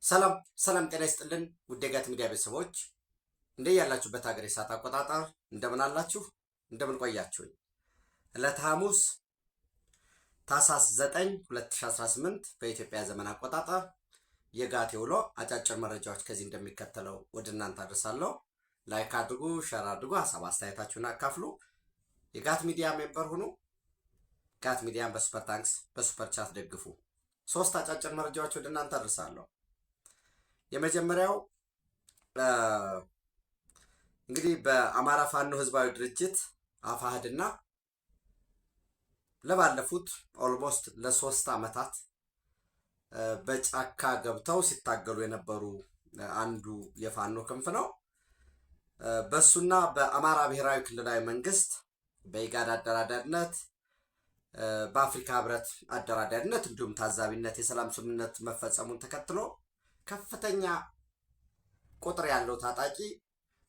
ሰላም ሰላም ጤና ይስጥልን ውድ የጋት ሚዲያ ቤተሰቦች እንደ ያላችሁበት ሀገር የሰዓት አቆጣጠር እንደምን አላችሁ? እንደምን ቆያችሁኝ? ዕለተ ሐሙስ ታኅሳስ 9 2018 በኢትዮጵያ ዘመን አቆጣጠር የጋት ውሎ አጫጭር መረጃዎች ከዚህ እንደሚከተለው ወደ እናንተ አድርሳለሁ። ላይክ አድርጉ፣ ሼር አድርጉ፣ ሀሳብ አስተያየታችሁን አካፍሉ። የጋት ሚዲያ ሜምበር ሁኑ። ጋት ሚዲያን በሱፐር ታንክስ በሱፐር ቻት ደግፉ። ሶስት አጫጭር መረጃዎች ወደ እናንተ አድርሳለሁ። የመጀመሪያው እንግዲህ በአማራ ፋኖ ህዝባዊ ድርጅት አፋሕድና ለባለፉት ኦልሞስት ለ3 ዓመታት በጫካ ገብተው ሲታገሉ የነበሩ አንዱ የፋኖ ክንፍ ነው። በሱና በአማራ ብሔራዊ ክልላዊ መንግስት በኢጋድ አደራዳሪነት በአፍሪካ ህብረት አደራዳሪነት እንዲሁም ታዛቢነት የሰላም ስምምነት መፈጸሙን ተከትሎ ከፍተኛ ቁጥር ያለው ታጣቂ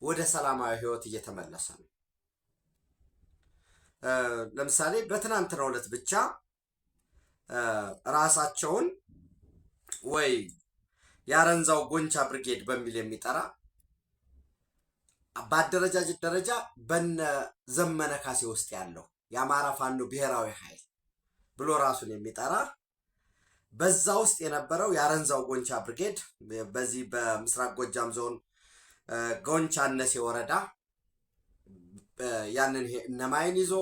ወደ ሰላማዊ ህይወት እየተመለሰ ነው። ለምሳሌ በትናንትናው ዕለት ብቻ ራሳቸውን ወይ የአረንዛው ጎንቻ ብርጌድ በሚል የሚጠራ በአደረጃጀት ደረጃ በነ ዘመነ ካሴ ውስጥ ያለው የአማራ ፋኖ ብሔራዊ ኃይል ብሎ ራሱን የሚጠራ በዛ ውስጥ የነበረው የአረንዛው ጎንቻ ብርጌድ በዚህ በምስራቅ ጎጃም ዞን ጎንቻ እነሴ ወረዳ ያንን እነማይን ይዞ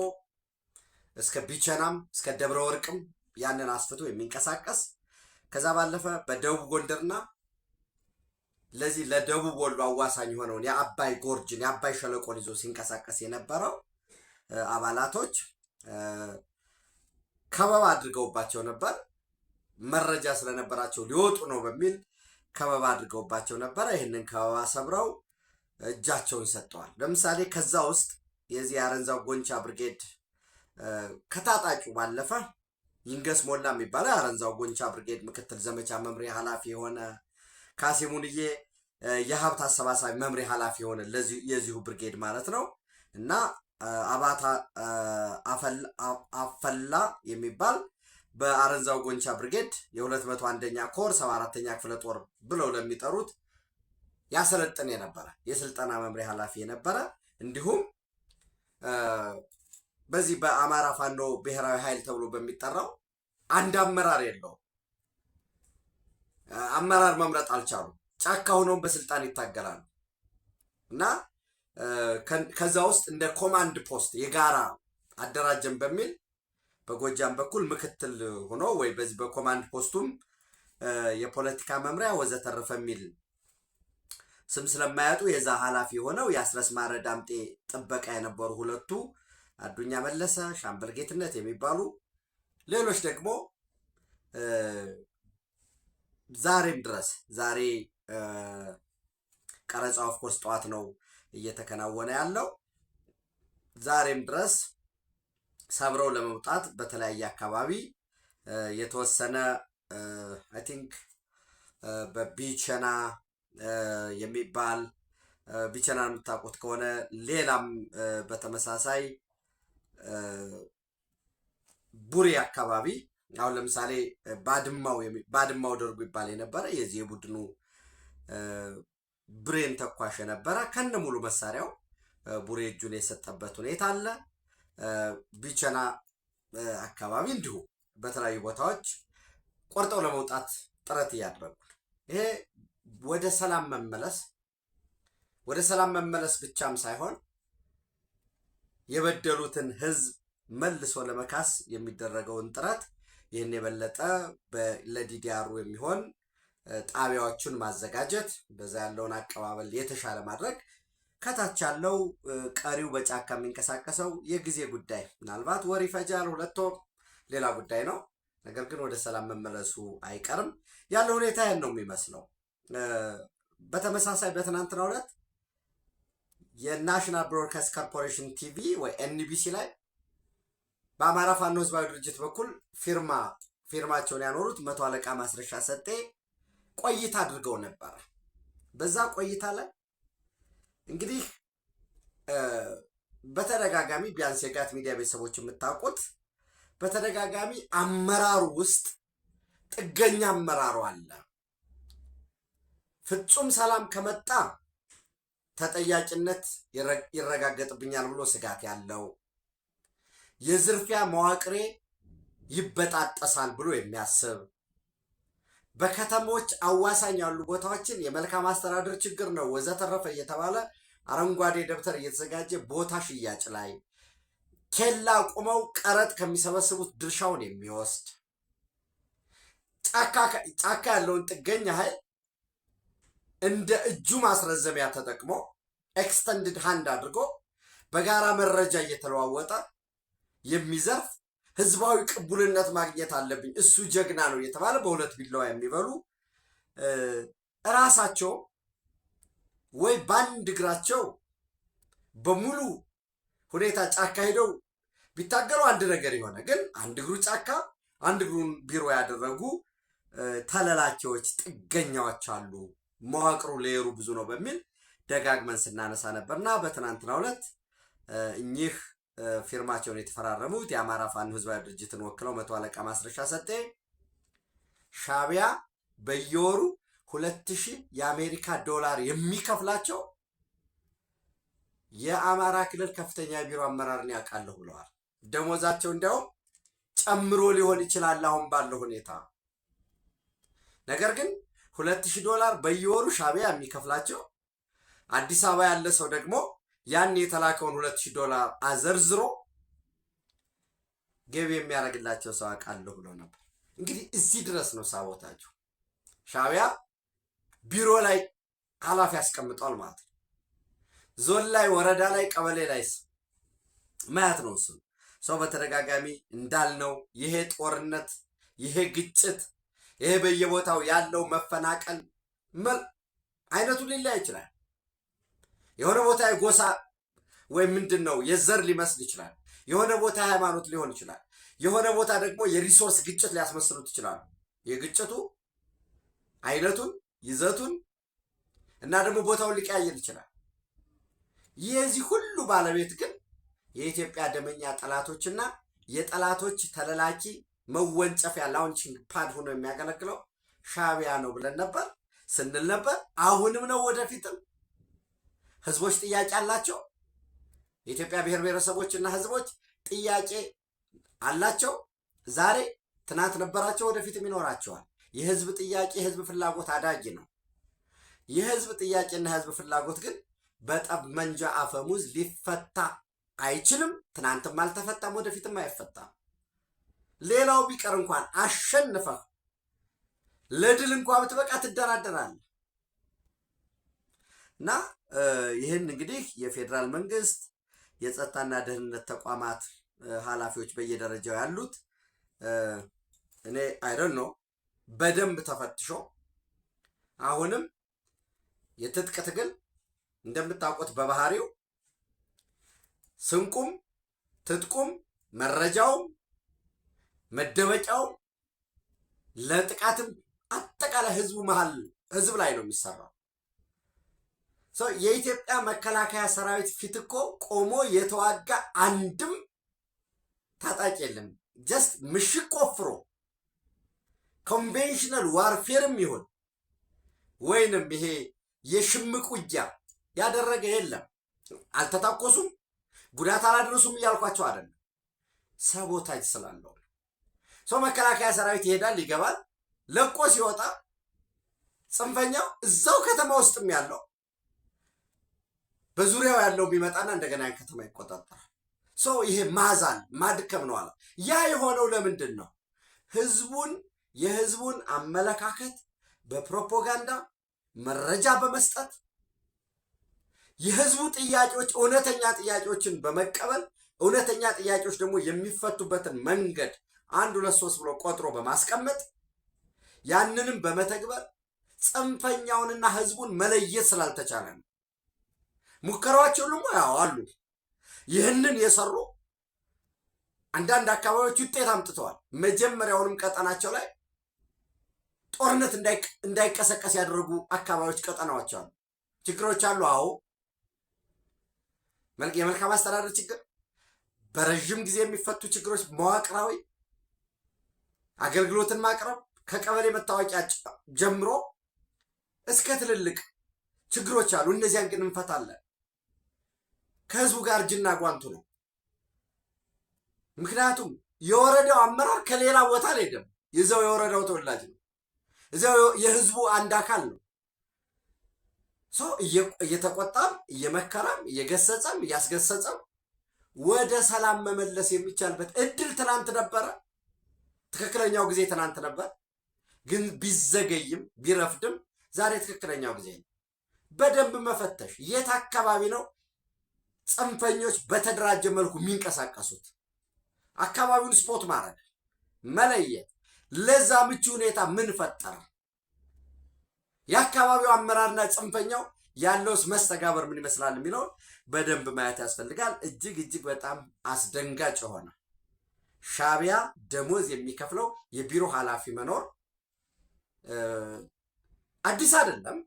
እስከ ቢቸናም እስከ ደብረ ወርቅም ያንን አስፍቶ የሚንቀሳቀስ ከዛ ባለፈ በደቡብ ጎንደርና ለዚህ ለደቡብ ወሎ አዋሳኝ የሆነውን የአባይ ጎርጅን የአባይ ሸለቆን ይዞ ሲንቀሳቀስ የነበረው አባላቶች ከበባ አድርገውባቸው ነበር። መረጃ ስለነበራቸው ሊወጡ ነው በሚል ከበባ አድርገውባቸው ነበር። ይህንን ከበባ ሰብረው እጃቸውን ሰጥተዋል። ለምሳሌ ከዛ ውስጥ የዚህ አረንዛው ጎንቻ ብርጌድ ከታጣቂው ባለፈ ይንገስ ሞላ የሚባለው አረንዛው ጎንቻ ብርጌድ ምክትል ዘመቻ መምሪያ ኃላፊ የሆነ ካሴሙንዬ የሀብት አሰባሳቢ መምሪያ ኃላፊ የሆነ የዚሁ ብርጌድ ማለት ነው እና አባታ አፈላ የሚባል በአረንዛው ጎንቻ ብርጌድ የ201ኛ ኮር 74ኛ ክፍለ ጦር ብለው ለሚጠሩት ያሰለጥን የነበረ የስልጠና መምሪያ ኃላፊ የነበረ እንዲሁም በዚህ በአማራ ፋኖ ብሔራዊ ኃይል ተብሎ በሚጠራው አንድ አመራር የለው። አመራር መምረጥ አልቻሉም። ጫካ ሆነው በስልጣን ይታገላሉ እና ከዛ ውስጥ እንደ ኮማንድ ፖስት የጋራ አደራጀን በሚል በጎጃም በኩል ምክትል ሆኖ ወይ በዚህ በኮማንድ ፖስቱም የፖለቲካ መምሪያ ወዘተረፈ የሚል ስም ስለማያጡ የዛ ኃላፊ ሆነው የአስረስ ማረ ዳምጤ ጥበቃ የነበሩ ሁለቱ አዱኛ መለሰ፣ ሻምበል ጌትነት የሚባሉ ሌሎች ደግሞ ዛሬም ድረስ ዛሬ ቀረጻው ኦፍኮርስ ጠዋት ነው እየተከናወነ ያለው። ዛሬም ድረስ ሰብረው ለመውጣት በተለያየ አካባቢ የተወሰነ አይ ቲንክ በቢቸና የሚባል ቢቸና የምታውቁት ከሆነ ሌላም በተመሳሳይ ቡሬ አካባቢ አሁን ለምሳሌ ባድማው ደርጉ ይባል የነበረ የዚህ የቡድኑ ብሬን ተኳሽ የነበረ ከነ ሙሉ መሳሪያው ቡሬ እጁን የሰጠበት ሁኔታ አለ። ቢቸና አካባቢ እንዲሁ በተለያዩ ቦታዎች ቆርጠው ለመውጣት ጥረት እያደረጉ ይሄ ወደ ሰላም መመለስ ብቻም ሳይሆን የበደሉትን ህዝብ መልሶ ለመካስ የሚደረገውን ጥረት ይህን የበለጠ ለዲዲአሩ የሚሆን ጣቢያዎቹን ማዘጋጀት በዛ ያለውን አቀባበል የተሻለ ማድረግ ከታች ያለው ቀሪው በጫካ የሚንቀሳቀሰው የጊዜ ጉዳይ ምናልባት ወር ይፈጃል፣ 2 ወር ሌላ ጉዳይ ነው። ነገር ግን ወደ ሰላም መመለሱ አይቀርም። ያለው ሁኔታ ያን ነው የሚመስለው። በተመሳሳይ በትናንትናው ዕለት የናሽናል ብሮድካስት ኮርፖሬሽን ቲቪ ወይ ኤንቢሲ ላይ በአማራ ፋኖ ህዝባዊ ድርጅት በኩል ፊርማቸውን ያኖሩት 100 አለቃ ማስረሻ ሰጤ ቆይታ አድርገው ነበር። በዛ ቆይታ ላይ እንግዲህ በተደጋጋሚ ቢያንስ የጋት ሚዲያ ቤተሰቦች የምታውቁት በተደጋጋሚ አመራሩ ውስጥ ጥገኛ አመራሩ አለ። ፍጹም ሰላም ከመጣ ተጠያቂነት ይረጋገጥብኛል ብሎ ስጋት ያለው የዝርፊያ መዋቅሬ ይበጣጠሳል ብሎ የሚያስብ በከተሞች አዋሳኝ ያሉ ቦታዎችን የመልካም አስተዳደር ችግር ነው ወዘተረፈ እየተባለ አረንጓዴ ደብተር እየተዘጋጀ ቦታ ሽያጭ ላይ ኬላ ቆመው ቀረጥ ከሚሰበስቡት ድርሻውን የሚወስድ ጫካ ያለውን ጥገኛ ኃይል እንደ እጁ ማስረዘሚያ ተጠቅሞ ኤክስተንድድ ሃንድ አድርጎ በጋራ መረጃ እየተለዋወጠ የሚዘርፍ ህዝባዊ ቅቡልነት ማግኘት አለብኝ እሱ ጀግና ነው እየተባለ በሁለት ቢላዋ የሚበሉ ራሳቸው ወይ ባንድ እግራቸው በሙሉ ሁኔታ ጫካ ሄደው ቢታገሉ አንድ ነገር ይሆነ፣ ግን አንድ እግሩ ጫካ አንድ እግሩን ቢሮ ያደረጉ ተለላኪዎች ጥገኛዎች አሉ። መዋቅሩ ሌየሩ ብዙ ነው በሚል ደጋግመን ስናነሳ ነበርና በትናንትናው ዕለት እኚህ ፊርማቸውን የተፈራረሙት የአማራ ፋኖ ህዝባዊ ድርጅትን ወክለው 100 አለቃ ማስረሻ ሰጤ ሻዕቢያ በየወሩ 2000 የአሜሪካ ዶላር የሚከፍላቸው የአማራ ክልል ከፍተኛ ቢሮ አመራርን ያውቃለሁ ብለዋል። ደሞዛቸው እንዲያውም ጨምሮ ሊሆን ይችላል አሁን ባለው ሁኔታ። ነገር ግን 2000 ዶላር በየወሩ ሻዕቢያ የሚከፍላቸው አዲስ አበባ ያለ ሰው ደግሞ ያን የተላከውን 2000 ዶላር አዘርዝሮ ገቢ የሚያደርግላቸው ሰው አውቃለሁ ብሎ ነበር። እንግዲህ እዚህ ድረስ ነው ሳቦታጁ። ሻዕቢያ ቢሮ ላይ ኃላፊ ያስቀምጧል ማለት ነው። ዞን ላይ፣ ወረዳ ላይ፣ ቀበሌ ላይ ማያት ነው እሱ ሰው በተደጋጋሚ እንዳልነው ይሄ ጦርነት፣ ይሄ ግጭት፣ ይሄ በየቦታው ያለው መፈናቀል አይነቱ ሊለያይ ይችላል። የሆነ ቦታ የጎሳ ወይ ምንድነው የዘር ሊመስል ይችላል። የሆነ ቦታ ሃይማኖት ሊሆን ይችላል። የሆነ ቦታ ደግሞ የሪሶርስ ግጭት ሊያስመስሉት ይችላሉ። የግጭቱ አይነቱን፣ ይዘቱን እና ደግሞ ቦታውን ሊቀያየር ይችላል። የዚህ ሁሉ ባለቤት ግን የኢትዮጵያ ደመኛ ጠላቶችና የጠላቶች ተለላኪ መወንጨፊያ ላውንቺንግ ፓድ ሆኖ የሚያገለግለው ሻዕቢያ ነው ብለን ነበር ስንል ነበር። አሁንም ነው፣ ወደፊትም ህዝቦች ጥያቄ አላቸው። የኢትዮጵያ ብሔር ብሔረሰቦችና ህዝቦች ጥያቄ አላቸው። ዛሬ ትናንት ነበራቸው፣ ወደፊትም ይኖራቸዋል። የህዝብ ጥያቄ፣ የህዝብ ፍላጎት አዳጊ ነው። የህዝብ ጥያቄና የህዝብ ፍላጎት ግን በጠመንጃ አፈሙዝ ሊፈታ አይችልም። ትናንትም አልተፈታም፣ ወደፊትም አይፈታም። ሌላው ቢቀር እንኳን አሸንፈህ ለድል እንኳን ብትበቃ ትደራደራለህ። እና ይህን እንግዲህ የፌዴራል መንግስት የጸጥታና ደህንነት ተቋማት ኃላፊዎች በየደረጃው ያሉት እኔ አይደን ነው በደንብ ተፈትሾ አሁንም የትጥቅ ትግል እንደምታውቁት በባህሪው ስንቁም ትጥቁም መረጃውም መደበቂያውም ለጥቃትም አጠቃላይ ህዝብ ላይ ነው የሚሰራው። የኢትዮጵያ መከላከያ ሰራዊት ፊት እኮ ቆሞ የተዋጋ አንድም ታጣቂ የለም። ጀስት ምሽግ ቆፍሮ ኮንቬንሽናል ዋርፌርም ይሁን ወይንም ይሄ የሽምቅ ውጊያ ያደረገ የለም። አልተታኮሱም፣ ጉዳት አላደረሱም እያልኳቸው አይደለም። ሰቦታጅ ስላለው መከላከያ ሰራዊት ይሄዳል፣ ይገባል። ለቆ ሲወጣ ጽንፈኛው እዛው ከተማ ውስጥም ያለው በዙሪያው ያለው ቢመጣና እንደገና ያን ከተማ ይቆጣጠራል። ይሄ ማዛል ማድከም ነው አለ። ያ የሆነው ለምንድን ነው? የህዝቡን አመለካከት በፕሮፓጋንዳ መረጃ በመስጠት የህዝቡ ጥያቄዎች እውነተኛ ጥያቄዎችን በመቀበል እውነተኛ ጥያቄዎች ደግሞ የሚፈቱበትን መንገድ 1 2 3 ብሎ ቆጥሮ በማስቀመጥ ያንንም በመተግበር ጽንፈኛውንና ህዝቡን መለየት ስላልተቻለ ነው። ሙከራዎች ሁሉ አሉ። ይህንን የሰሩ አንዳንድ አካባቢዎች ውጤት አምጥተዋል። መጀመሪያውንም ቀጠናቸው ላይ ጦርነት እንዳይቀሰቀስ ያደረጉ አካባቢዎች ቀጠናዎች አሉ። ችግሮች አሉ። አዎ የመልካም አስተዳደር ችግር፣ በረዥም ጊዜ የሚፈቱ ችግሮች፣ መዋቅራዊ አገልግሎትን ማቅረብ ከቀበሌ መታወቂያ ጀምሮ እስከ ትልልቅ ችግሮች አሉ። እነዚያን ግን እንፈታለን። ከህዝቡ ጋር እጅና ጓንቱ ነው። ምክንያቱም የወረዳው አመራር ከሌላ ቦታ አልሄደም። የዛው የወረዳው ተወላጅ ነው። እዚያው የህዝቡ አንድ አካል ነው። እየተቆጣም እየመከረም እየገሰጸም እያስገሰጸም ወደ ሰላም መመለስ የሚቻልበት እድል ትናንት ነበረ። ትክክለኛው ጊዜ ትናንት ነበር። ግን ቢዘገይም ቢረፍድም ዛሬ ትክክለኛው ጊዜ ነው። በደንብ መፈተሽ የት አካባቢ ነው ጽንፈኞች በተደራጀ መልኩ የሚንቀሳቀሱት፣ አካባቢውን ስፖት ማድረግ መለየት፣ ለዛ ምቹ ሁኔታ ምን ፈጠረ፣ የአካባቢው አመራርና ጽንፈኛው ያለውስ መስተጋበር ምን ይመስላል የሚለውን በደንብ ማየት ያስፈልጋል። እጅግ በጣም አስደንጋጭ የሆነ ሻዕቢያ ደሞዝ የሚከፍለው የቢሮ ኃላፊ መኖር አዲስ አይደለም።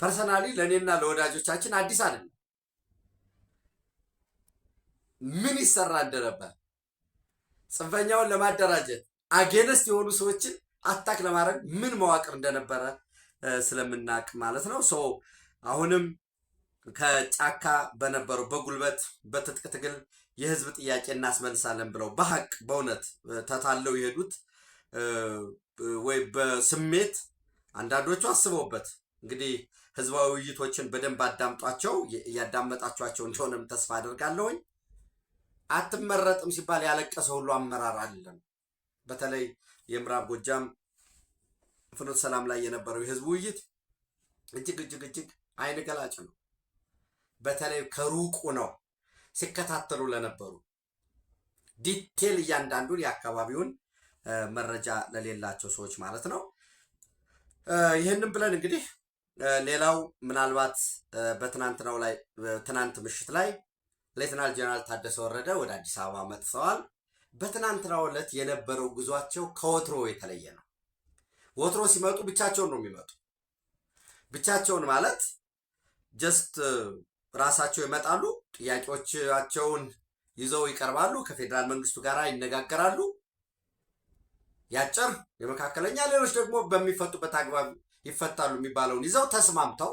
ፐርሰናሊ ለእኔና ለወዳጆቻችን አዲስ አይደለም። ምን ይሰራ እንደነበር ጽንፈኛውን ለማደራጀት አጌነስት የሆኑ ሰዎችን አታክ ለማድረግ ምን መዋቅር እንደነበረ ስለምናቅ ማለት ነው። አሁንም ከጫካ በነበረው በጉልበት በትጥቅ ትግል የህዝብ ጥያቄ እናስመልሳለን ብለው በሀቅ በእውነት ተታለው የሄዱት ወይ በስሜት አንዳንዶቹ አስበውበት እንግዲህ ህዝባዊ ውይይቶችን በደንብ አዳምጧቸው፣ ያዳመጣቸዋቸው እንደሆነም ተስፋ አደርጋለሁኝ። አትመረጥም ሲባል ያለቀሰ ሁሉ አመራር አለን። በተለይ የምዕራብ ጎጃም ፍኖተ ሰላም ላይ የነበረው የህዝብ ውይይት እጅግ አይን ገላጭ ነው። በተለይ ከሩቁ ነው ሲከታተሉ ለነበሩ ዲቴል እያንዳንዱን የአካባቢውን መረጃ ለሌላቸው ሰዎች ማለት ነው። ይህንን ብለን እንግዲህ ሌላው ምናልባት በትናንትናው ላይ ትናንት ምሽት ላይ ሌተናል ጀነራል ታደሰ ወረደ ወደ አዲስ አበባ መጥተዋል። በትናንትናው ዕለት የነበረው ጉዟቸው ከወትሮ የተለየ ነው። ወትሮ ሲመጡ ብቻቸውን ነው የሚመጡ። ብቻቸውን ማለት ጀስት ራሳቸው ይመጣሉ፣ ጥያቄዎቻቸውን ይዘው ይቀርባሉ፣ ከፌዴራል መንግስቱ ጋር ይነጋገራሉ። ያጭር የመካከለኛ ሌሎች ደግሞ በሚፈቱበት አግባብ ይፈታሉ የሚባለውን ይዘው ተስማምተው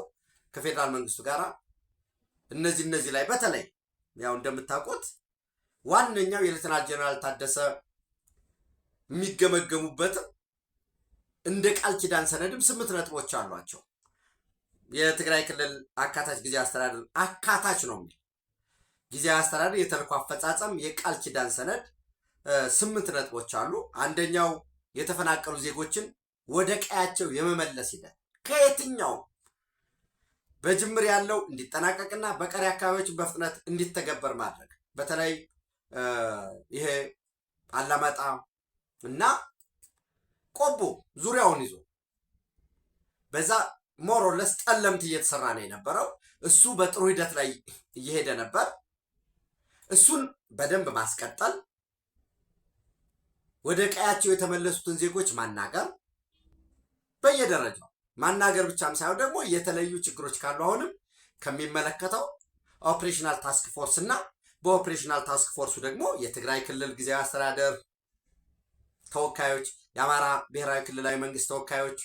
ከፌዴራል መንግስቱ ጋር እነዚህ ላይ በተለይ ያው እንደምታውቁት ዋነኛው የሌተናል ጀነራል ታደሰ የሚገመገሙበትም እንደ ቃል ኪዳን ሰነድም 8 ነጥቦች አሏቸው። የትግራይ ክልል አካታች ጊዜያዊ አስተዳደር አካታች ነው የሚል ጊዜያዊ አስተዳደር የተልዕኮ አፈጻጸም የቃል ኪዳን ሰነድ 8 ነጥቦች አሉ። አንደኛው የተፈናቀሉ ዜጎችን ወደ ቀያቸው የመመለስ ሂደት ከየትኛው በጅምር ያለው እንዲጠናቀቅና በቀሪ አካባቢዎችን በፍጥነት እንዲተገበር ማድረግ። በተለይ ይሄ አላማጣ እና ቆቦ ዙሪያውን ይዞ በዛ ሞሮለስ ጠለምት እየተሰራ ነው የነበረው። እሱ በጥሩ ሂደት ላይ እየሄደ ነበር። እሱን በደንብ ማስቀጠል፣ ወደ ቀያቸው የተመለሱትን ዜጎች ማናገር፣ በየደረጃው ማናገር ብቻም ሳይሆን ደግሞ የተለዩ ችግሮች ካሉ አሁንም ከሚመለከተው ኦፕሬሽናል ታስክ ፎርስ እና በኦፕሬሽናል ታስክ ፎርሱ ደግሞ የትግራይ ክልል ጊዜያዊ አስተዳደር ተወካዮች፣ የአማራ ብሔራዊ ክልላዊ መንግስት ተወካዮች፣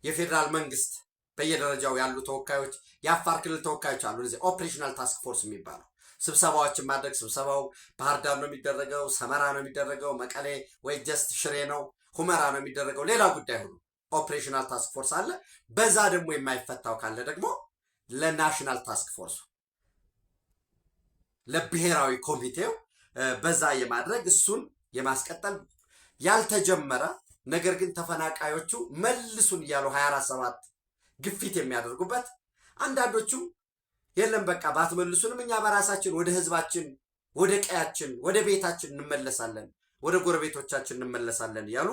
የፌዴራል መንግስት በየደረጃው ያሉ ተወካዮች፣ የአፋር ክልል ተወካዮች አሉ። እነዚህ ኦፕሬሽናል ታስክ ፎርስ የሚባለው ስብሰባዎችን ማድረግ። ስብሰባው ባህር ዳር ነው የሚደረገው፣ ሰመራ ነው የሚደረገው፣ መቀሌ ወይ ጀስት ሽሬ ነው፣ ሁመራ ነው የሚደረገው፣ ሌላ ጉዳይ ሁሉ ኦፕሬሽናል ታስክ ፎርስ አለ። በዛ ደግሞ የማይፈታው ካለ ደግሞ ለናሽናል ታስክ ፎርሱ ለብሔራዊ ኮሚቴው በዛ የማድረግ እሱን የማስቀጠል ያልተጀመረ ነገር ግን ተፈናቃዮቹ መልሱን እያሉ 24/7 ግፊት የሚያደርጉበት፣ አንዳንዶቹም የለም በቃ ባትመልሱንም እኛ በራሳችን ወደ ህዝባችን ወደ ቀያችን ወደ ቤታችን እንመለሳለን፣ ወደ ጎረቤቶቻችን እንመለሳለን እያሉ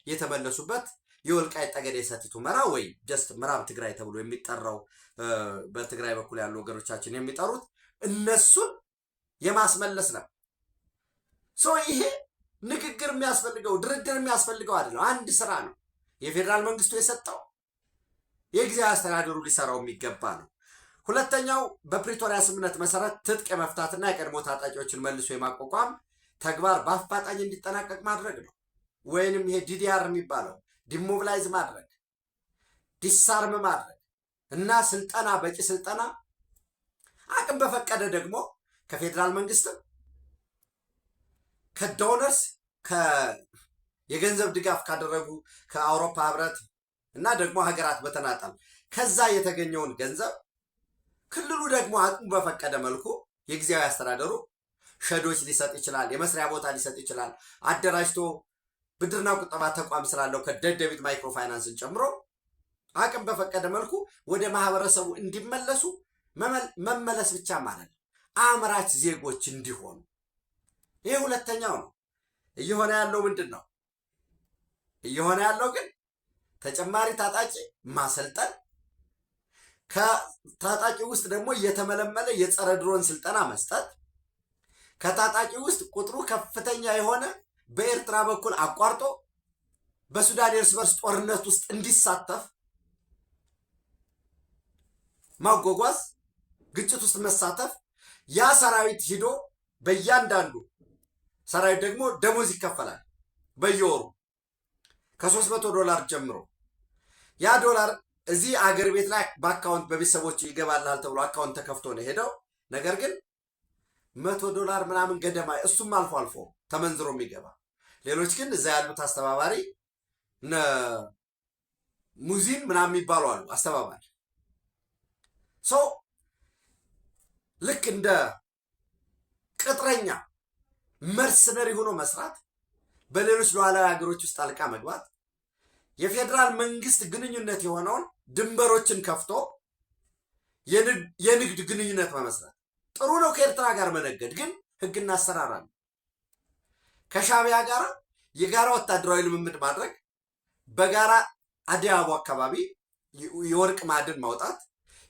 የተመለሱበት የወልቃይት ጠገዴ ሰቲት ሁመራ ወይ ጀስት ምዕራብ ትግራይ ተብሎ የሚጠራው በትግራይ በኩል ያሉ ወገኖቻችን የሚጠሩት እነሱን የማስመለስ ነው። ይሄ ንግግር የሚያስፈልገው ድርድር የሚያስፈልገው አይደለም። አንድ ስራ ነው የፌዴራል መንግስቱ የሰጠው፣ የጊዜያዊ አስተዳደሩ ሊሰራው የሚገባ ነው። ሁለተኛው በፕሪቶሪያ ስምምነት መሰረት ትጥቅ የመፍታትና የቀድሞ ታጣቂዎችን መልሶ የማቋቋም ተግባር በአፋጣኝ እንዲጠናቀቅ ማድረግ ነው። ወይንም ይሄ ዲዲአር የሚባለው ዲሞቢላይዝ ማድረግ ዲሳርም ማድረግ እና ስልጠና በቂ ስልጠና አቅም በፈቀደ ደግሞ ከፌዴራል መንግስትም ከዶነርስ የገንዘብ ድጋፍ ካደረጉ ከአውሮፓ ህብረት እና ደግሞ ሀገራት በተናጠል ከዛ የተገኘውን ገንዘብ ክልሉ ደግሞ አቅሙ በፈቀደ መልኩ የጊዜያዊ አስተዳደሩ ሸዶች ሊሰጥ ይችላል፣ የመስሪያ ቦታ ሊሰጥ ይችላል። አደራጅቶ ብድርና ቁጠባ ተቋም ስላለው ከደደቢት ማይክሮ ፋይናንስን ጨምሮ አቅም በፈቀደ መልኩ ወደ ማህበረሰቡ እንዲመለሱ መመለስ ብቻ ማለት ነው፣ አምራች ዜጎች እንዲሆኑ። ይህ ሁለተኛው ነው። እየሆነ ያለው ምንድን ነው? እየሆነ ያለው ግን ተጨማሪ ታጣቂ ማሰልጠን፣ ከታጣቂ ውስጥ ደግሞ እየተመለመለ የጸረ ድሮን ስልጠና መስጠት፣ ከታጣቂ ውስጥ ቁጥሩ ከፍተኛ የሆነ በኤርትራ በኩል አቋርጦ በሱዳን የእርስ በርስ ጦርነት ውስጥ እንዲሳተፍ ማጓጓዝ፣ ግጭት ውስጥ መሳተፍ። ያ ሰራዊት ሂዶ በእያንዳንዱ ሰራዊት ደግሞ ደሞዝ ይከፈላል በየወሩ ከ$300 ጀምሮ። ያ ዶላር እዚህ አገር ቤት ላይ በአካውንት በቤተሰቦች ይገባልሃል ተብሎ አካውንት ተከፍቶ ነው ሄደው። ነገር ግን $100 ምናምን ገደማ እሱም አልፎ አልፎ ተመንዝሮ የሚገባ። ሌሎች ግን እዛ ያሉት አስተባባሪ ሙዚን ምናምን የሚባሉ አሉ አስተባባሪ። ሰው ልክ እንደ ቅጥረኛ መርሰነሪ ሆኖ መስራት፣ በሌሎች ሉዓላዊ ሀገሮች ውስጥ ጣልቃ መግባት፣ የፌዴራል መንግስት ግንኙነት የሆነውን ድንበሮችን ከፍቶ የንግድ ግንኙነት መመስረት ጥሩ ነው። ከኤርትራ ጋር መነገድ ግን ህግና አሰራር አለ። ከሻዕቢያ ጋር የጋራ ወታደራዊ ልምምድ ማድረግ፣ በጋራ አዲያቦ አካባቢ የወርቅ ማዕድን ማውጣት፣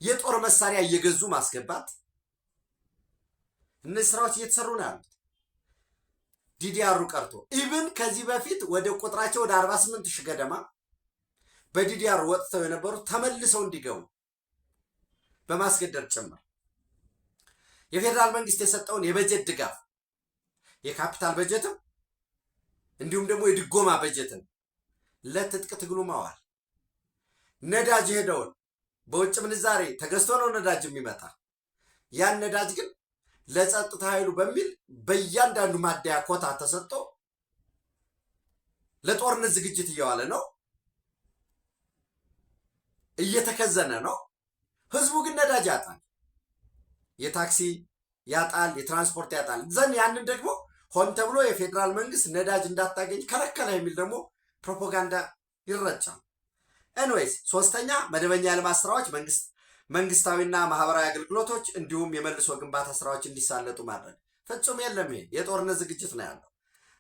የጦር መሳሪያ እየገዙ ማስገባት፣ እነዚህ ስራዎች እየተሰሩ ነው ያሉት። ዲዲአሩ ቀርቶ ኢቭን ከዚህ በፊት ወደ ቁጥራቸው ወደ 48,000 ገደማ በዲዲአር ወጥተው የነበሩት ተመልሰው እንዲገቡ በማስገደድ ጭምር የፌዴራል መንግስት የሰጠውን የበጀት ድጋፍ የካፒታል በጀትም እንዲሁም ደግሞ የድጎማ በጀትም ለትጥቅ ትግሉ ማዋል፣ ነዳጅ ሄደውን በውጭ ምንዛሬ ተገዝቶ ነው ነዳጅ የሚመጣ። ያን ነዳጅ ግን ለጸጥታ ኃይሉ በሚል በእያንዳንዱ ማደያ ኮታ ተሰጥቶ ለጦርነት ዝግጅት እየዋለ ነው፣ እየተከዘነ ነው። ህዝቡ ግን ነዳጅ ያጣል፣ የታክሲ ያጣል፣ የትራንስፖርት ያጣል። ዘን ያንን ደግሞ ሆን ተብሎ የፌዴራል መንግስት ነዳጅ እንዳታገኝ ከለከለ የሚል ደግሞ ፕሮፓጋንዳ ይረጫል። ኤንዌይስ ሶስተኛ መደበኛ የልማት ስራዎች መንግስታዊና ማህበራዊ አገልግሎቶች እንዲሁም የመልሶ ግንባታ ስራዎች እንዲሳለጡ ማድረግ ፍጹም የለም። ይሄ የጦርነት ዝግጅት ነው ያለው።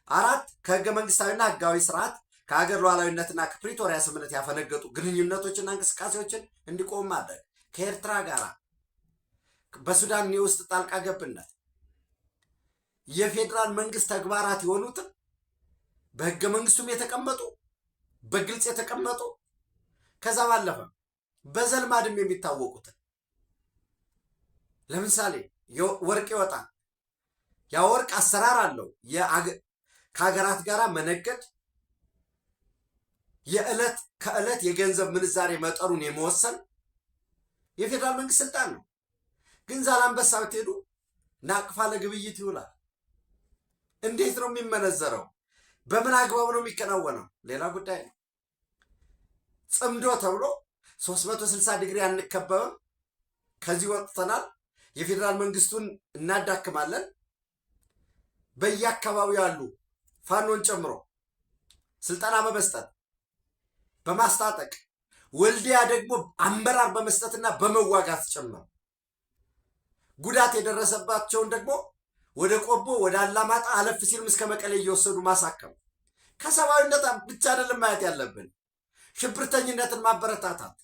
4 ከህገ መንግስታዊና ህጋዊ ስርዓት ከሀገር ሉዓላዊነትና ከፕሪቶሪያ ስምምነት ያፈነገጡ ግንኙነቶችና እንቅስቃሴዎችን እንዲቆሙ ማድረግ፣ ከኤርትራ ጋር በሱዳን የውስጥ ጣልቃ ገብነት የፌዴራል መንግስት ተግባራት የሆኑትን በህገ መንግስቱም የተቀመጡ በግልጽ የተቀመጡ ከዛ ባለፈ በዘልማድም የሚታወቁትን ለምሳሌ ወርቅ ይወጣል። ያ ወርቅ አሰራር አለው። ከሀገራት ጋር መነገድ የዕለት ከዕለት የገንዘብ ምንዛሬ መጠኑን የመወሰን የፌዴራል መንግስት ስልጣን ነው። ግን ዛላንበሳ ብትሄዱ ናቅፋ ለግብይት ይውላል። እንዴት ነው የሚመነዘረው? በምን አግባብ ነው የሚከናወነው? ሌላ ጉዳይ ነው። ጽምዶ ተብሎ 360 ዲግሪ አንከበብም፣ ከዚህ ወጥተናል፣ የፌዴራል መንግስቱን እናዳክማለን፣ በየአካባቢው ያሉ ፋኖን ጨምሮ ስልጠና በመስጠት በማስታጠቅ ወልዲያ ደግሞ አመራር በመስጠትና በመዋጋት ጭምር ጉዳት የደረሰባቸውን ደግሞ ወደ ቆቦ ወደ አላማጣ አለፍ ሲልም እስከ መቀሌ እየወሰዱ ማሳከም። ከሰብአዊነት ብቻ አይደለም ማየት ያለብን፣ ሽብርተኝነትን ማበረታታት።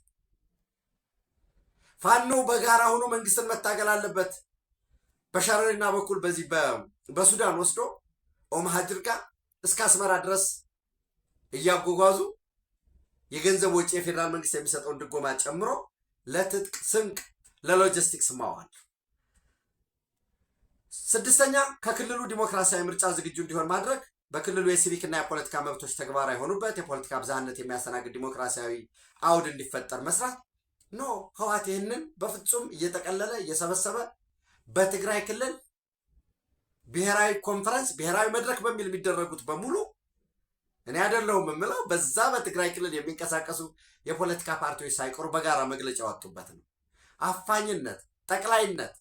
ፋኖ በጋራ ሆኖ መንግስትን መታገል አለበት። በሸረሪና በኩል በዚህ በሱዳን ወስዶ ኦማሃጅር ጋር እስከ አስመራ ድረስ እያጓጓዙ የገንዘብ ወጪ የፌዴራል መንግስት የሚሰጠውን ድጎማ ጨምሮ ለትጥቅ ስንቅ፣ ለሎጂስቲክስ ማዋል። 6ኛ ከክልሉ ዲሞክራሲያዊ ምርጫ ዝግጁ እንዲሆን ማድረግ፣ በክልሉ የሲቪክና የፖለቲካ መብቶች ተግባራዊ የሆኑበት የፖለቲካ ብዝሃነት የሚያስተናግድ ዲሞክራሲያዊ አውድ እንዲፈጠር መስራት ኖ ህወሓት ይህንን በፍጹም እየጠቀለለ እየሰበሰበ በትግራይ ክልል ብሔራዊ ኮንፈረንስ ብሔራዊ መድረክ በሚል የሚደረጉት በሙሉ እኔ አይደለሁም የምለው በዛ በትግራይ ክልል የሚንቀሳቀሱ የፖለቲካ ፓርቲዎች ሳይቀሩ በጋራ መግለጫ ያወጡበት ነው። አፋኝነት፣ ጠቅላይነት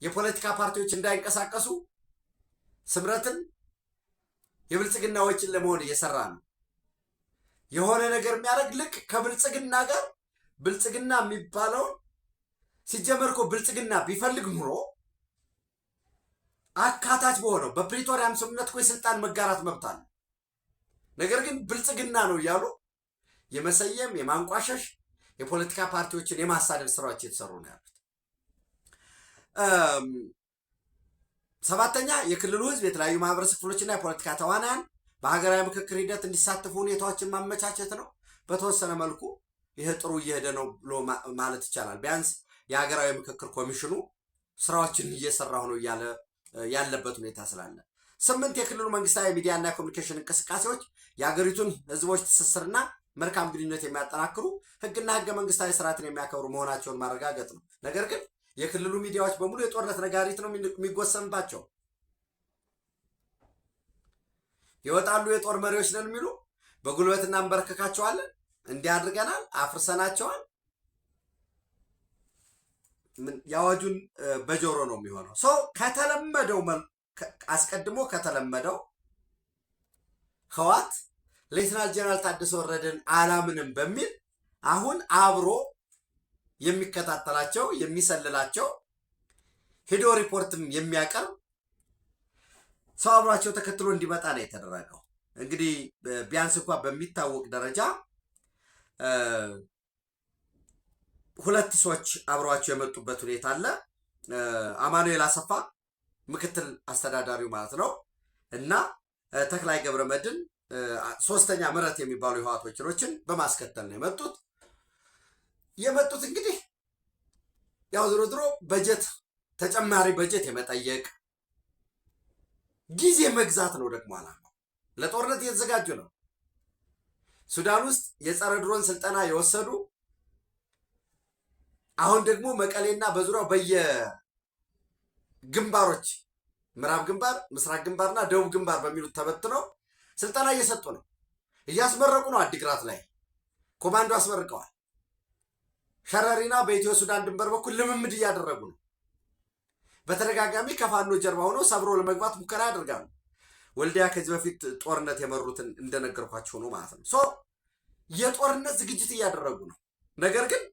የፖለቲካ ፓርቲዎች እንዳይንቀሳቀሱ ስምረትን የብልጽግና ወጪን ለመሆን እየሰራ ነው። የሆነ ነገር የሚያደርግ ልክ ከብልጽግና ጋር ብልጽግና የሚባለውን ሲጀመር እኮ ብልጽግና ቢፈልግ ኑሮ አካታች በሆነው በፕሪቶሪያም ስምምነት እኮ የስልጣን መጋራት መብት አለ። ነገር ግን ብልጽግና ነው እያሉ የመሰየም የማንቋሸሽ የፖለቲካ ፓርቲዎችን የማሳደድ ስራዎች የተሰሩ ነው ያሉት። ሰባተኛ የክልሉ ህዝብ የተለያዩ ማህበረሰብ ክፍሎችና የፖለቲካ ተዋናያን በሀገራዊ ምክክር ሂደት እንዲሳተፉ ሁኔታዎችን ማመቻቸት ነው። በተወሰነ መልኩ ይህ ጥሩ እየሄደ ነው ብሎ ማለት ይቻላል። ቢያንስ የሀገራዊ ምክክር ኮሚሽኑ ስራዎችን እየሰራሁ ነው እያለ ያለበት ሁኔታ ስላለ። 8 የክልሉ መንግስታዊ ሚዲያና የኮሚኒኬሽን እንቅስቃሴዎች የሀገሪቱን ህዝቦች ትስስርና መልካም ግንኙነት የሚያጠናክሩ ህግና ህገ መንግስታዊ ስርዓትን የሚያከብሩ መሆናቸውን ማረጋገጥ ነው። ነገር ግን የክልሉ ሚዲያዎች በሙሉ የጦርነት ነጋሪት ነው የሚጎሰምባቸው። ይወጣሉ የጦር መሪዎች ነን የሚሉ በጉልበት እናንበረከካቸዋለን፣ እንዲህ አድርገናል፣ አፍርሰናቸዋል። ያዋጁን በጆሮ ነው የሚሆነው። ሰው ከተለመደው አስቀድሞ ከተለመደው ህወሓት ሌተናል ጀነራል ታደሰ ወረደን አላምንም በሚል አሁን አብሮ የሚከታተላቸው የሚሰልላቸው ሄዶ ሪፖርትም የሚያቀርብ ሰው አብሯቸው ተከትሎ እንዲመጣ ነው የተደረገው። እንግዲህ ቢያንስ እንኳን በሚታወቅ ደረጃ 2 ሰዎች አብሯቸው የመጡበት ሁኔታ አለ። አማኑኤል አሰፋ ምክትል አስተዳዳሪው ማለት ነው እና ተክላይ ገብረ መድን 3ኛ ምህረት የሚባሉ የህወሓት ወኪሎችን በማስከተል ነው የመጡት። እንግዲህ ያው ድሮ በጀት ተጨማሪ በጀት የመጠየቅ ጊዜ መግዛት ነው ደግሞ አላማው። ለጦርነት እየተዘጋጁ ነው። ሱዳን ውስጥ የጸረ ድሮን ስልጠና የወሰዱ አሁን ደግሞ መቀሌና በዙሪያው በየግንባሮች ምዕራብ ግንባር፣ ምስራቅ ግንባርና ደቡብ ግንባር በሚሉት ተበትነው ስልጠና እየሰጡ ነው። እያስመረቁ ነው። አዲግራት ላይ ኮማንዶ አስመርቀዋል። ሸረሪና በኢትዮ ሱዳን ድንበር በኩል ልምምድ እያደረጉ ነው። በተደጋጋሚ ከፋኖ ጀርባ ሆኖ ሰብሮ ለመግባት ሙከራ ያደርጋሉ። ወልዲያ ከዚህ በፊት ጦርነት የመሩትን እንደነገርኳቸው ነው ማለት ነው። የጦርነት ዝግጅት እያደረጉ ነው። ነገር ግን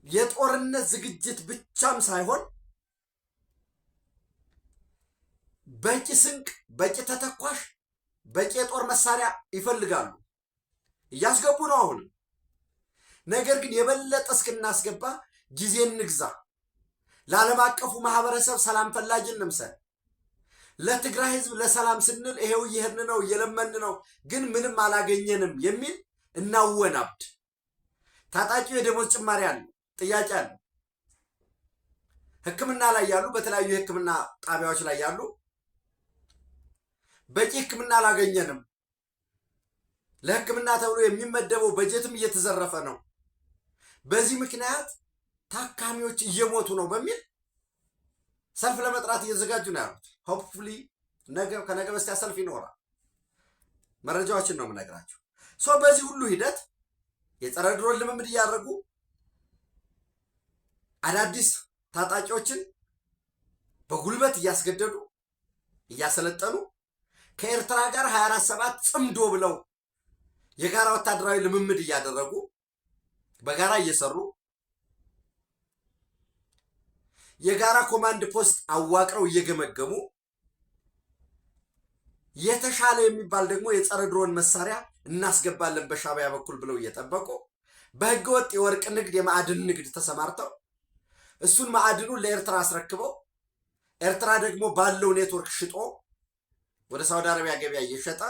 የጦርነት ዝግጅት ብቻም ሳይሆን በቂ ስንቅ፣ በቂ ተተኳሽ፣ በቂ የጦር መሳሪያ ይፈልጋሉ። እያስገቡ ነው አሁን። ነገር ግን የበለጠ እስክናስገባ ጊዜ እንግዛ። ለዓለም አቀፉ ማህበረሰብ ሰላም ፈላጊ እንምሰል። ለትግራይ ህዝብ ለሰላም ስንል ይሄው እየሄድን ነው፣ እየለመን ነው፣ ግን ምንም አላገኘንም የሚል እናወናብድ። ታጣቂው የደሞዝ ጭማሪ አለ፣ ጥያቄ አለ። ሕክምና ላይ ያሉ በተለያዩ የሕክምና ጣቢያዎች ላይ ያሉ በቂ ሕክምና አላገኘንም፣ ለሕክምና ተብሎ የሚመደበው በጀትም እየተዘረፈ ነው፣ በዚህ ምክንያት ታካሚዎች እየሞቱ ነው በሚል ሰልፍ ለመጥራት እየተዘጋጁ ነው ያሉት። ሆፕፉሊ ከነገ በስቲያ ሰልፍ ይኖራል። መረጃዎችን ነው የምነግራቸው። በዚህ ሁሉ ሂደት የጸረ ድሮን ልምምድ እያደረጉ አዳዲስ ታጣቂዎችን በጉልበት እያስገደዱ እያሰለጠኑ ከኤርትራ ጋር 24/7 ጽምዶ ብለው የጋራ ወታደራዊ ልምምድ እያደረጉ በጋራ እየሰሩ የጋራ ኮማንድ ፖስት አዋቅረው እየገመገሙ የተሻለ የሚባል ደግሞ የጸረ ድሮን መሳሪያ እናስገባለን በሻዕቢያ በኩል ብለው እየጠበቁ በህገወጥ የወርቅ ንግድ የማዕድን ንግድ ተሰማርተው እሱን ማዕድኑን ለኤርትራ አስረክበው ኤርትራ ደግሞ ባለው ኔትወርክ ሽጦ ወደ ሳውዲ አረቢያ ገበያ እየሸጠ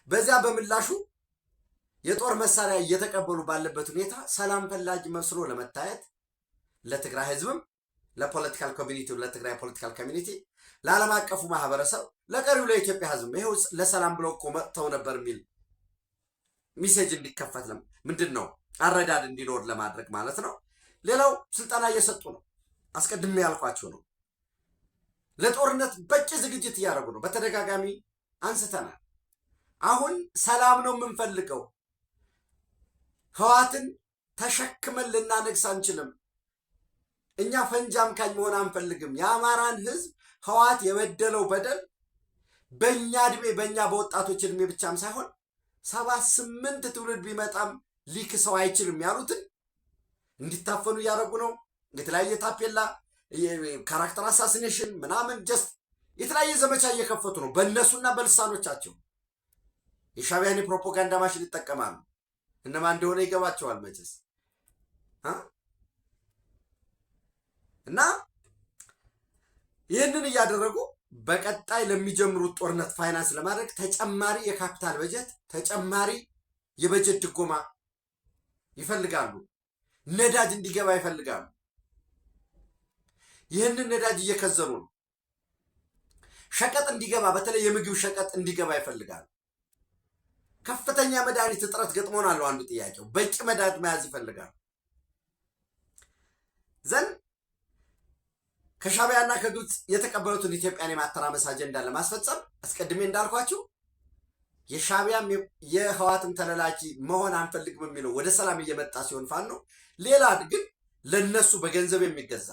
በዚያ በምላሹ የጦር መሳሪያ እየተቀበሉ ባለበት ሁኔታ ሰላም ፈላጊ መስሎ ለመታየት ለትግራይ ህዝብም ለፖለቲካል ኮሚኒቲው ለትግራይ ፖለቲካል ኮሚኒቲ ለዓለም አቀፉ ማህበረሰብ፣ ለቀሪው ለኢትዮጵያ ህዝብ ይሄው ለሰላም ብለው እኮ መጥተው ነበር የሚል ሚሴጅ እንዲከፈት ምንድን ነው አረዳድ እንዲኖር ለማድረግ ማለት ነው። ሌላው ስልጠና እየሰጡ ነው። አስቀድሜ ያልኳቸው ነው። ለጦርነት በቂ ዝግጅት እያደረጉ ነው። በተደጋጋሚ አንስተናል። አሁን ሰላም ነው የምንፈልገው። ህወሓትን ተሸክመን ልናነግስ አንችልም። እኛ ፈንጂ አምካኝ መሆን አንፈልግም። የአማራን ህዝብ ህወሓት የበደለው በደል በእኛ እድሜ በእኛ በወጣቶች እድሜ ብቻም ሳይሆን 78 ትውልድ ቢመጣም ሊክሰው አይችልም ያሉትን እንዲታፈኑ እያደረጉ ነው። የተለያየ ታፔላ፣ ካራክተር አሳሲኔሽን ምናምን ጀስት የተለያየ ዘመቻ እየከፈቱ ነው። በእነሱና በልሳኖቻቸው የሻዕቢያን የፕሮፓጋንዳ ማሽን ይጠቀማሉ። እነማን እንደሆነ ይገባቸዋል መቼስ እና ይህንን እያደረጉ በቀጣይ ለሚጀምሩት ጦርነት ፋይናንስ ለማድረግ ተጨማሪ የካፒታል በጀት፣ ተጨማሪ የበጀት ድጎማ ይፈልጋሉ። ነዳጅ እንዲገባ ይፈልጋሉ። ይህንን ነዳጅ እየከዘኑ ነው። ሸቀጥ እንዲገባ፣ በተለይ የምግብ ሸቀጥ እንዲገባ ይፈልጋሉ። ከፍተኛ መድኃኒት እጥረት ገጥሞናል። አንዱ ጥያቄው በቂ መድኃኒት መያዝ ይፈልጋሉ። ዘንድ ከሻዕቢያና ከግብፅ የተቀበሉትን ኢትዮጵያን የማተራመስ አጀንዳ ለማስፈጸም አስቀድሜ እንዳልኳችሁ የሻዕቢያም የህወሓትም ተለላኪ መሆን አንፈልግም የሚለው ወደ ሰላም እየመጣ ሲሆን ፋኖ ነው። ሌላ ግን ለነሱ በገንዘብ የሚገዛ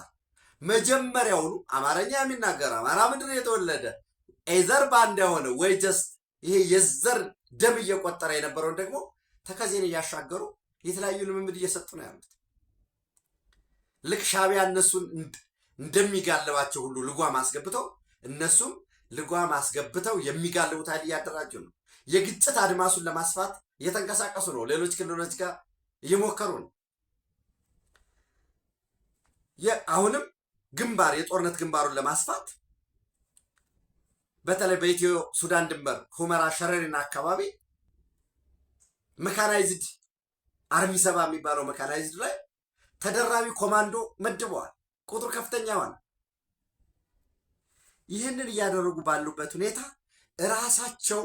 መጀመሪያውኑ አማርኛ የሚናገር አማራ ምድር የተወለደ ኤዘር ባንድ የሆነ ወይ ጀስት ይሄ የዘር ደም እየቆጠረ የነበረውን ደግሞ ተከዜን እያሻገሩ የተለያዩ ልምምድ እየሰጡ ነው ያሉት። ልክ ሻዕቢያ እነሱን እንደሚጋልባቸው ሁሉ ልጓም አስገብተው እነሱም ልጓም አስገብተው የሚጋልቡት ኃይል እያደራጁ ነው። የግጭት አድማሱን ለማስፋት እየተንቀሳቀሱ ነው። ሌሎች ክልሎች ጋር እየሞከሩ ነው። አሁንም ግንባር የጦርነት ግንባሩን ለማስፋት በተለይ በኢትዮ ሱዳን ድንበር ሁመራ ሸረሪና አካባቢ መካናይዝድ አርሚ 70 የሚባለው መካናይዝድ ላይ ተደራቢ ኮማንዶ መድበዋል። ቁጥሩ ከፍተኛ ሆነ። ይህንን እያደረጉ ባሉበት ሁኔታ ራሳቸው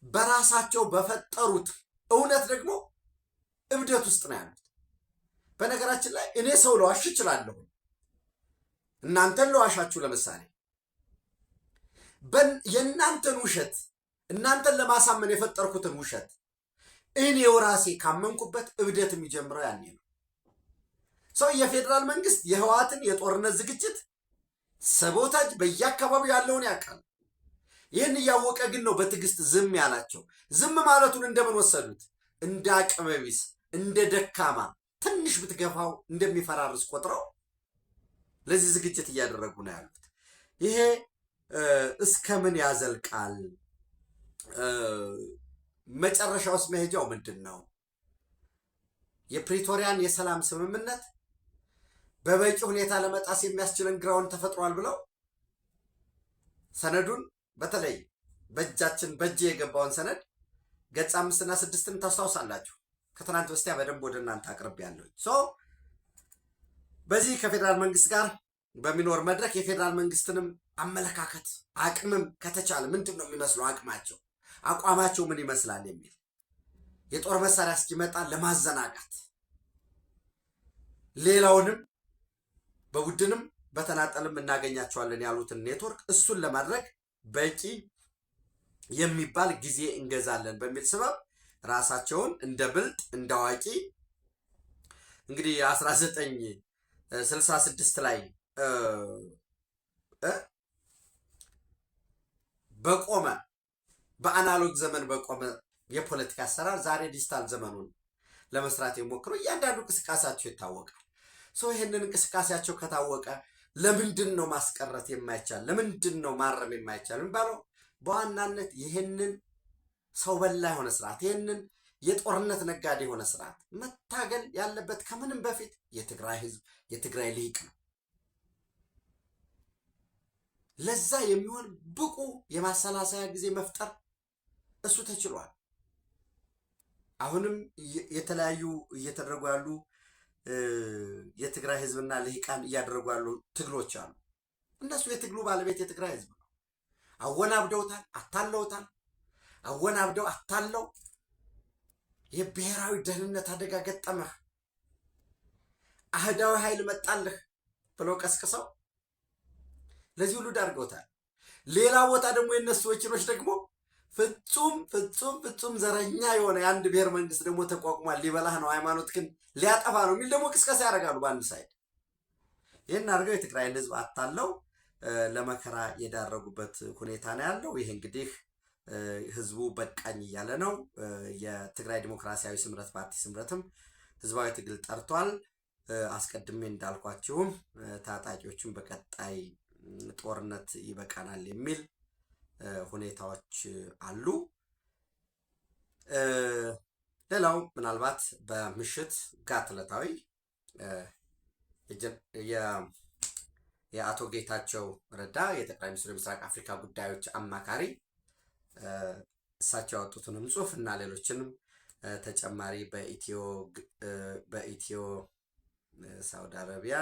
በራሳቸው በፈጠሩት እውነት ደግሞ እብደት ውስጥ ነው ያሉት። በነገራችን ላይ እኔ ሰው ለዋሽ እችላለሁ። እናንተን ለዋሻችሁ ለምሳሌ የእናንተን ውሸት እናንተን ለማሳመን የፈጠርኩትን ውሸት እኔው ራሴ ካመንኩበት እብደት የሚጀምረው ያኔ ነው። ሰው የፌዴራል መንግስት የህወሓትን የጦርነት ዝግጅት ሰቦታጅ በየአካባቢው ያለውን ያውቃል። ይህን እያወቀ ግን ነው በትዕግስት ዝም ያላቸው። ዝም ማለቱን እንደምን ወሰዱት? እንደ አቅመ ቢስ፣ እንደ ደካማ፣ ትንሽ ብትገፋው እንደሚፈራርስ ቆጥረው ለዚህ ዝግጅት እያደረጉ ነው ያሉት። ይሄ እስከምን ያዘልቃል? መጨረሻውስ መሄጃው ምንድን ነው? የፕሪቶሪያን የሰላም ስምምነት በበቂ ሁኔታ ለመጣስ የሚያስችለን ግራውንድ ተፈጥሯል ብለው ሰነዱን በተለይ በእጄ የገባውን ሰነድ ገጽ 5 እና 6 ታስታውሳላችሁ። ከትናንት በስቲያ በደንብ ወደ እናንተ አቅርቤያለሁ። በዚህ ከፌዴራል መንግስት ጋር በሚኖር መድረክ የፌዴራል መንግስትንም አመለካከት አቅምም ከተቻለ ምንድን ነው የሚመስለው አቅማቸው፣ አቋማቸው ምን ይመስላል የሚል የጦር መሳሪያ እስኪመጣ ለማዘናጋት ሌላውንም በቡድንም በተናጠልም እናገኛቸዋለን ያሉትን ኔትወርክ እሱን ለማድረግ በቂ የሚባል ጊዜ እንገዛለን በሚል ሰበብ ራሳቸውን እንደ ብልጥ እንደ አዋቂ እንግዲህ 1966 ላይ በቆመ በአናሎግ ዘመን በቆመ የፖለቲካ አሰራር ዛሬ ዲጂታል ዘመኑን ለመስራት የሞክሩ እያንዳንዱ እንቅስቃሴያቸው ይታወቃል። ይህንን እንቅስቃሴያቸው ከታወቀ ለምንድን ነው ማስቀረት የማይቻል? ለምንድን ነው ማረም የማይቻል የሚባለው? በዋናነት ይህንን ሰው በላ የሆነ ስርዓት፣ ይህንን የጦርነት ነጋዴ የሆነ ስርዓት መታገል ያለበት ከምንም በፊት የትግራይ ህዝብ፣ የትግራይ ልሂቅ ነው። ለዛ የሚሆን ብቁ የማሰላሰያ ጊዜ መፍጠር እሱ ተችሏል። አሁንም የተለያዩ እየተደረጉ ያሉ የትግራይ ህዝብና ልሂቃን እያደረጉ ያሉ ትግሎች አሉ። እነሱ የትግሉ ባለቤት የትግራይ ህዝብ ነው። አወናብደውታል፣ አታለውታል። አወናብደው አታለው የብሔራዊ ደህንነት አደጋ ገጠመህ፣ አህዳዊ ኃይል መጣልህ ብለው ቀስቅሰው ለዚህ ሁሉ ዳርገውታል። ሌላ ቦታ ደግሞ የነሱ ወኪሎች ደግሞ ፍጹም ዘረኛ የሆነ የአንድ ብሔር መንግስት ደግሞ ተቋቁሟል፣ ሊበላህ ነው፣ ሃይማኖት ግን ሊያጠፋ ነው የሚል ደግሞ ቅስቀሳ ያደርጋሉ በአንድ ሳይድ። ይህን አድርገው የትግራይን ህዝብ አታለው ለመከራ የዳረጉበት ሁኔታ ነው ያለው። ይህ እንግዲህ ህዝቡ በቃኝ እያለ ነው። የትግራይ ዲሞክራሲያዊ ስምረት ፓርቲ ስምረትም ህዝባዊ ትግል ጠርቷል። አስቀድሜ እንዳልኳችሁም ታጣቂዎቹን በቀጣይ ጦርነት ይበቃናል የሚል ሁኔታዎች አሉ። ሌላው ምናልባት በምሽት ጋት ዕለታዊ የአቶ ጌታቸው ረዳ የጠቅላይ ሚኒስትሩ የምስራቅ አፍሪካ ጉዳዮች አማካሪ እሳቸው ያወጡትንም ጽሁፍ እና ሌሎችንም ተጨማሪ በኢትዮ ሳውዲ አረቢያ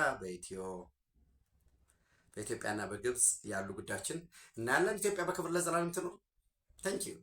በኢትዮጵያና በግብፅ ያሉ ጉዳዮችን እናያለን። ኢትዮጵያ በክብር ለዘላለም ትኑር። ታንኪዩ